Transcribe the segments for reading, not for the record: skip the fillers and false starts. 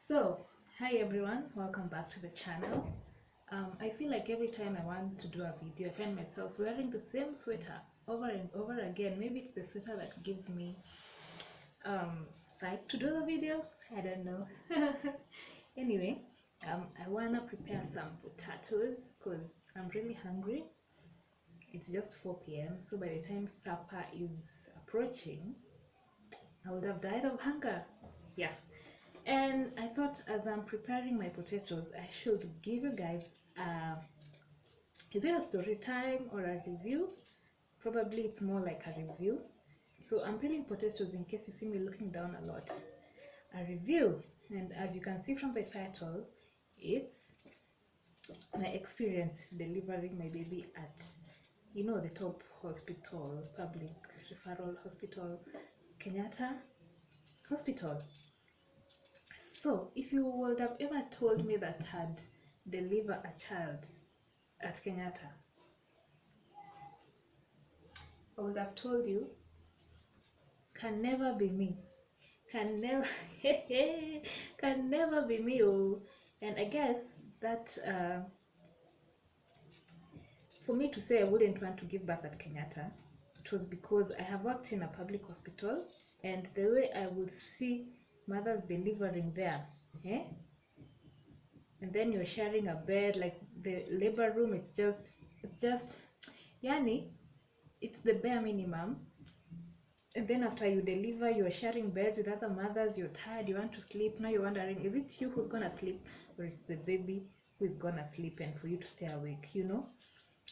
So, hi everyone, welcome back to the channel. I feel like every time I want to do a video, I find myself wearing the same sweater over and over again. Maybe it's the sweater that gives me psych to do the video. I don't know. Anyway, I wanna prepare some potatoes because I'm really hungry. It's just 4 p.m. So by the time supper is approaching, I would have died of hunger. Yeah. And I thought as I'm preparing my potatoes, I should give you guys is it a story time or a review? Probably it's more like a review. So I'm peeling potatoes in case you see me looking down a lot. A review, and as you can see from the title, it's my experience delivering my baby at, the top hospital, public referral hospital, Kenyatta Hospital. So, if you would have ever told me that I'd deliver a child at Kenyatta, I would have told you, can never be me. Can never, can never be me. Oh. And I guess that for me to say I wouldn't want to give birth at Kenyatta, it was because I have worked in a public hospital, and the way I would see mothers delivering there, and then you're sharing a bed, like the labor room, it's just yani, it's the bare minimum. And then after you deliver, you're sharing beds with other mothers, you're tired, you want to sleep. Now you're wondering, is it you who's gonna sleep, or is the baby who is gonna sleep, and for you to stay awake,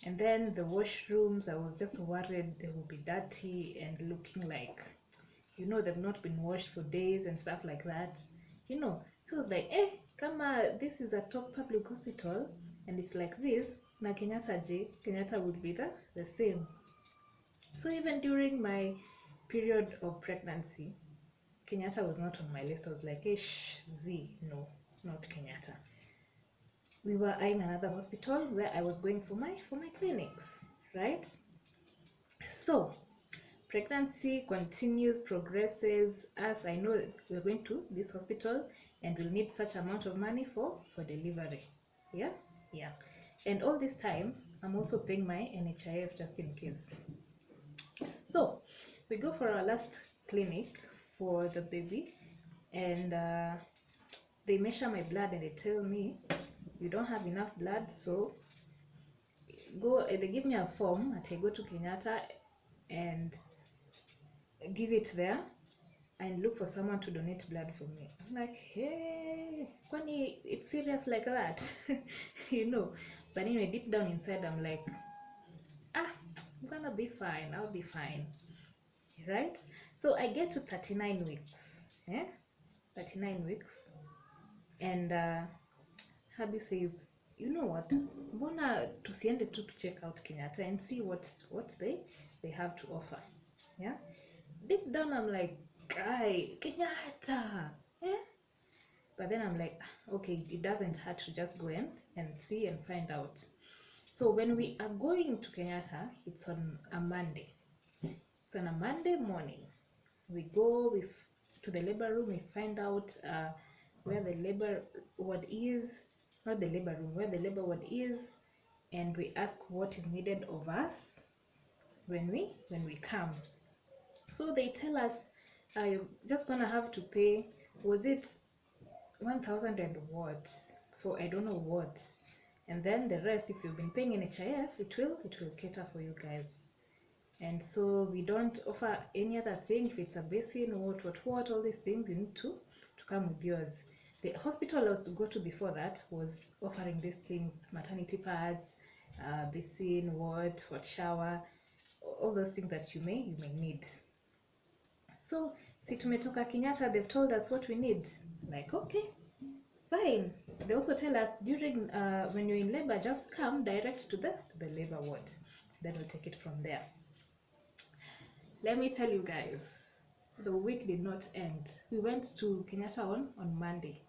And then the washrooms, I was just worried they will be dirty and looking like, they've not been washed for days and stuff like that, So I was like, this is a top public hospital and it's like this, na Kenyatta would be the same. So even during my period of pregnancy, Kenyatta was not on my list. I was like, no, not Kenyatta. We were eyeing another hospital where I was going for my clinics, right? So pregnancy continues, progresses, as I know we're going to this hospital and we'll need such amount of money for delivery. Yeah. And all this time, I'm also paying my NHIF just in case. So we go for our last clinic for the baby, and they measure my blood and they tell me, you don't have enough blood, so they give me a form that I go to Kenyatta and give it there and look for someone to donate blood for me. I'm like, hey, kwani it's serious like that? But anyway, deep down inside, I'm like, I'm gonna be fine, I'll be fine, right? So I get to 39 weeks, 39 weeks, and hubby says, you know what, mbona tusiende to check out Kenyatta and see what they have to offer. Yeah, deep down I'm like, guy, Kenyatta, but then I'm like, okay, it doesn't hurt to just go in and see and find out. So when we are going to Kenyatta, it's on a Monday. It's on a Monday morning. We go to the labor room, we find out where the labor ward is, not the labor room, where the labor ward is, and we ask what is needed of us when we come. So they tell us, you're just gonna have to pay, was it 1,000 and what, for I don't know what, and then the rest, if you've been paying NHIF, it will cater for you guys. And so we don't offer any other thing. If it's a basin, what, all these things, you need to come with yours. The hospital I was to go to before that was offering these things: maternity pads, basin, what shower, all those things that you may need. So si tumetoka Kenyatta, they've told us what we need. Like, okay, fine. They also tell us during when you're in labor, just come direct to the labor ward, then we'll take it from there. Let me tell you guys, the week did not end. We went to Kenyatta on Monday.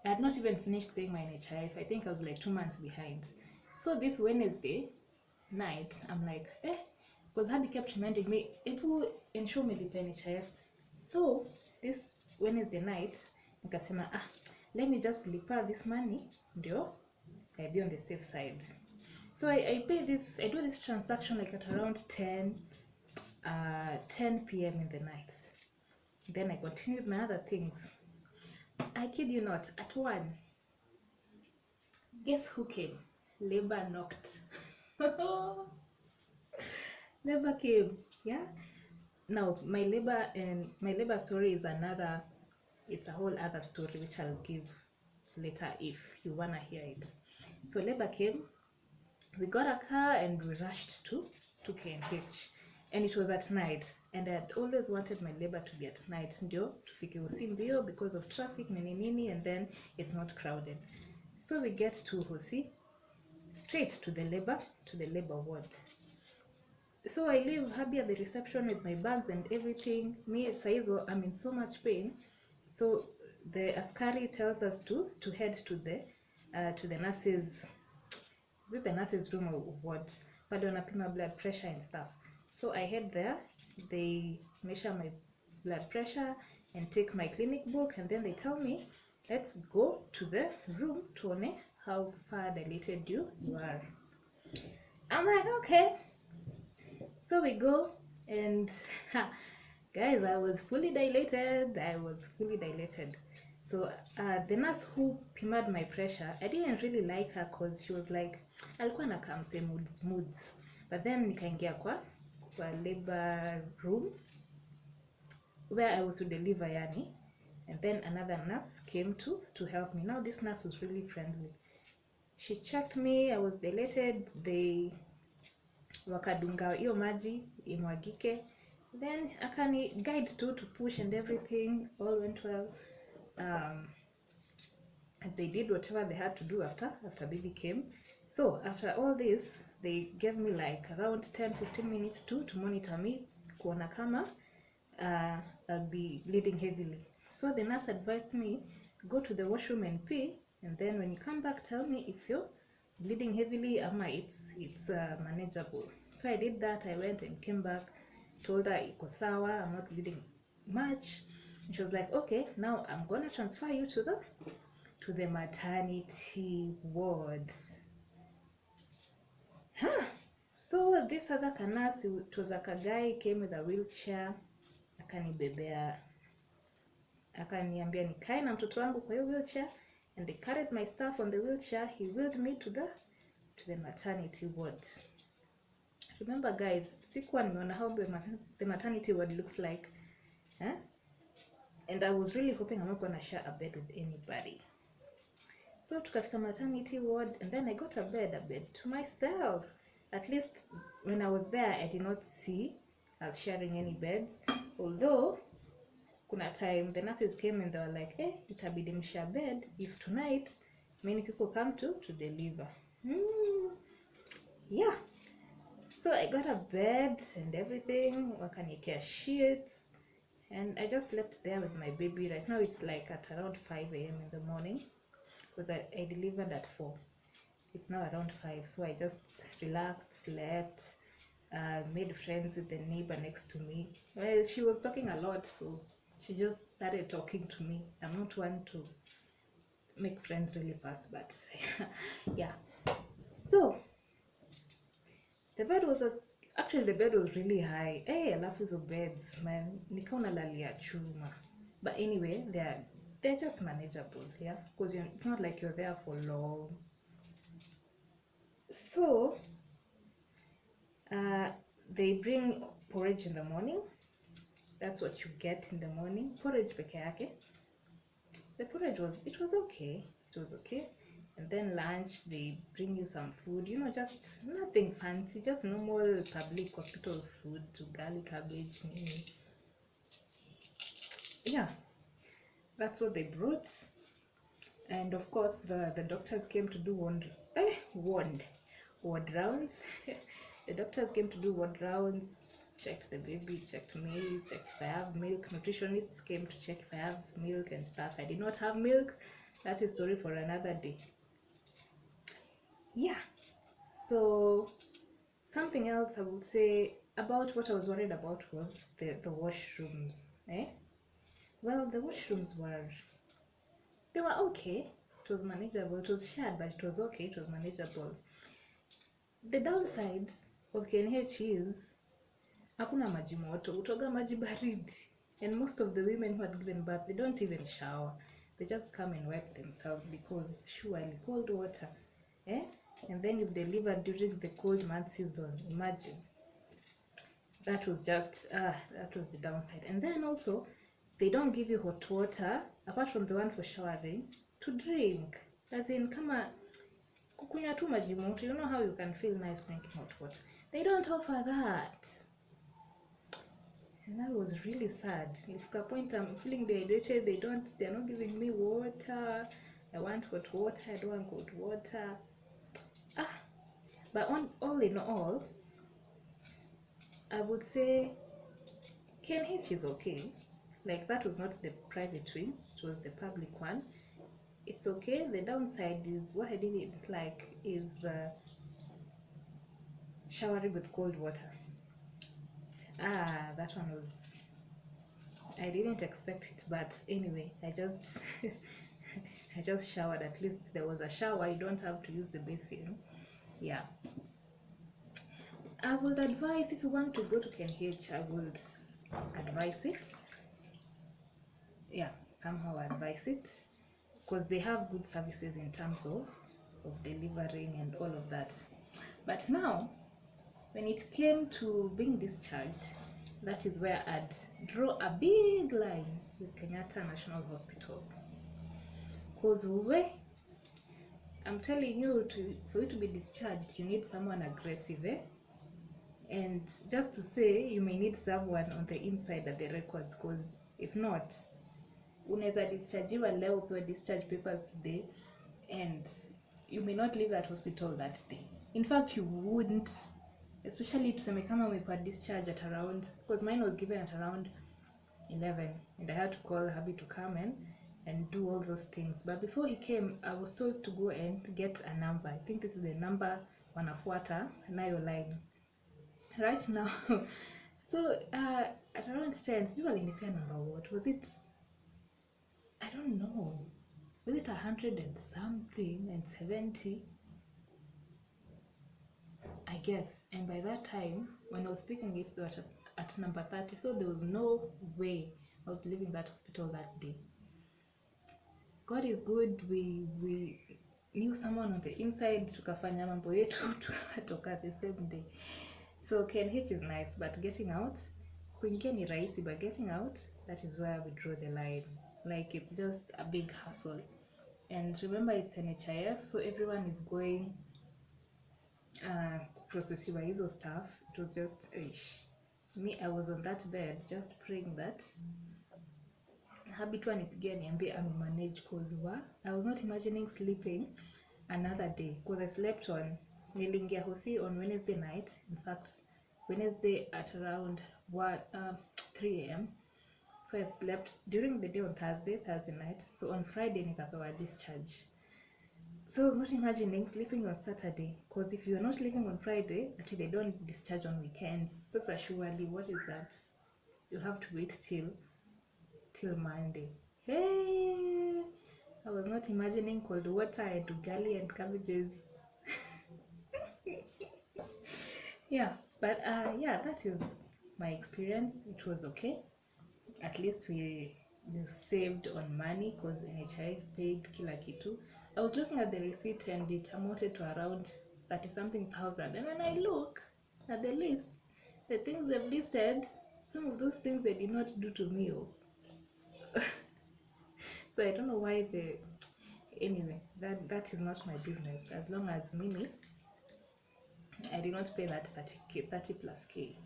I had not even finished paying my NHIF. I think I was like 2 months behind. So this Wednesday night, I'm like, because hubby kept reminding me, Ebu ensure me the NHIF. So this Wednesday night, nikasema let me just lipa this money ndio I be on the safe side. So I do this transaction like at around 10 p.m. in the night. Then I continue with my other things. I kid you not, at 1, guess who came? Labor knocked. Labor came, yeah. Now my labor story is it's a whole other story which I'll give later if you wanna hear it. So labor came, we got a car and we rushed to KNH, and it was at night, and I had always wanted my labor to be at night ndio tufike Hosi mbio because of traffic nini, and then it's not crowded. So we get to Hosi, straight to the labor ward. So I leave Habi at the reception with my bags and everything. Me, Saizo, I'm in so much pain. So the askari tells us to head to the nurses. Is it the nurses room or what? But wanapima blood pressure and stuff. So I head there. They measure my blood pressure and take my clinic book, and then they tell me, let's go to the room to know how far dilated you are. I'm like, okay. So we go, and guys, I was fully dilated. So the nurse who pimed my pressure, I didn't really like her because she was like, alikuwa na kamse moods. But then nikaingia kwa labor room where I was to deliver yani, and then another nurse came to help me. Now this nurse was really friendly. She checked me, I was dilated. They wakadunga hiyo maji imwagike, then akani guide to push and everything. All went well. And they did whatever they had to do after baby came. So after all this, they gave me like around 10-15 minutes to monitor me kuona kama I'll be bleeding heavily. So the nurse advised me, go to the washroom and pee, and then when you come back, tell me if you're bleeding heavily ama it's manageable. So I did that. I went and came back, told her iko sawa, I'm not bleeding much. She was like, okay, now I'm gonna transfer you to the maternity ward. So this other nurse, it was like a guy, came with a wheelchair, akanibebea, akaniambia nikae na mtoto wangu kwa hiyo wheelchair, and they carried my stuff on the wheelchair. He wheeled me to the maternity ward. Remember guys, sikuwa nimeona how the maternity ward looks like, and I was really hoping I'm not gonna share a bed with anybody. So tukafika maternity ward, and then I got a bed to myself. At least when I was there, I did not see us sharing any beds. Although kuna time the nurses came and they were like, itabidi mshare bed if tonight many people come to deliver. Yeah. So I got a bed and everything, wakaniekea sheets, and I just slept there with my baby. Right now it's like at around 5 a.m. in the morning, because I delivered at 4. It's now around 5, so I just relaxed, slept, made friends with the neighbor next to me. Well, she was talking a lot, so she just started talking to me. I'm not one to make friends really fast, but yeah. So the bed was actually the bed was really high. I love those beds, man. Nikaona lalia chuma. But anyway, they're just manageable, yeah, because it's not like you're there for long. So they bring porridge in the morning. That's what you get in the morning, porridge peke yake. The porridge was okay. It was okay. And then lunch, they bring you some food, just nothing fancy, just normal public hospital food, ugali, cabbage, yeah, that's what they brought. And of course the doctors came to do ward rounds. The doctors came to do ward rounds, checked the baby, checked me, checked if I have milk. Nutritionists came to check if I have milk and stuff. I did not have milk. That is story for another day. Yeah. So something else I would say about what I was worried about was the washrooms. Well, the washrooms were They were okay. It was manageable. It was shared, but it was okay. It was manageable. The downside of KNH is hakuna maji moto, utoga maji baridi. And most of the women who had given birth, they don't even shower. They just come and wipe themselves because surely cold water, eh? And then you've delivered during the cold month season. Imagine. That was just that was the downside. And then also, they don't give you hot water apart from the one for showering to drink. As in, kama kukunywa tu maji moto, you know how you can feel nice drinking hot water. They don't offer that. And that was really sad. If at a point I'm feeling dehydrated, they're not giving me water. I want hot water, I don't want cold water. But all in all, I would say KNH is okay. Like, that was not the private wing, it was the public one. It's okay. The downside is, what I didn't like is the showering with cold water. That one was, I didn't expect it, but anyway, I just I just showered. At least there was a shower. You don't have to use the basin. Yeah, I would advise, if you want to go to KNH, I would advise it. Yeah, somehow advise it, because they have good services in terms of delivering and all of that. But now, when it came to being discharged, that is where I'd draw a big line with Kenyatta National Hospital. Because I'm telling you, for you to be discharged, you need someone aggressive, eh? And just to say, you may need someone on the inside of the records, because if not, unaweza dischargiwa leo, upewe discharge papers today, and you may not leave that hospital that day. In fact, you wouldn't, especially tuseme kama umepewa discharge at around, because mine was given at around 11, and I had to call hubby to come and do all those things. But before he came, I was told to go and get a number. I think this is the number wanafuata nayo line right now. So at around 10, sijui alinipea number what was it, I don't know, was it 100 and something and 70, I guess. And by that time, when I was speaking it, they were at number 30, so there was no way I was leaving that hospital that day. God is good. We knew someone on the inside, tukafanya mambo yetu, tukatoka the same day. So KNH is nice, but getting out, kuingia ni rahisi, but getting out, that is where we draw the line. Like, it's just a big hassle. And remember, it's NHIF, so everyone is going processiwa hizo stuff. It was just me, I was on that bed just praying that habitu anipigia niambie manage, cause I was not imagining sleeping another day, because I slept on, nilingia hosi on Wednesday night. In fact, Wednesday at around 3 a.m. So I slept during the day on Thursday night. So on Friday nikapewa discharge. So I was not imagining sleeping on Saturday, because if you're not leaving on Friday, actually they don't discharge on weekends. So surely, what is that? You have to wait till Monday. Hey, I was not imagining cold water and ugali and cabbages. Yeah, but yeah, that is my experience. It was okay. At least we saved on money, because NHIF paid kila kitu. I was looking at the receipt and it amounted to around 30-something thousand. And when I look at the list, the things they've listed, some of those things they did not do to me. So I don't know why anyway, that is not my business. As long as Mimi, I did not pay that 30 plus K.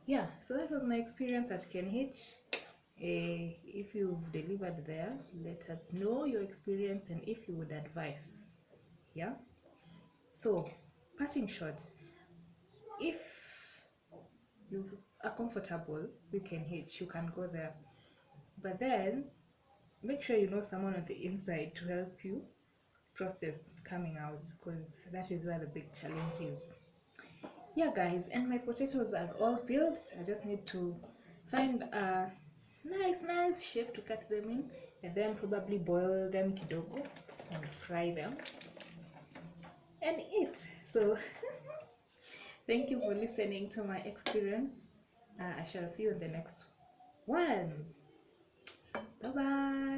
Yeah, so that was my experience at KNH. If you've delivered there, let us know your experience and if you would advise. Yeah, so parting shot, if you are comfortable with KNH, you can go there, but then make sure you know someone on the inside to help you process coming out, because that is where the big challenge is. Yeah guys, and my potatoes are all peeled. I just need to find a nice shape to cut them in, and then probably boil them kidogo and fry them and eat. So thank you for listening to my experience. I shall see you in the next one. Bye bye.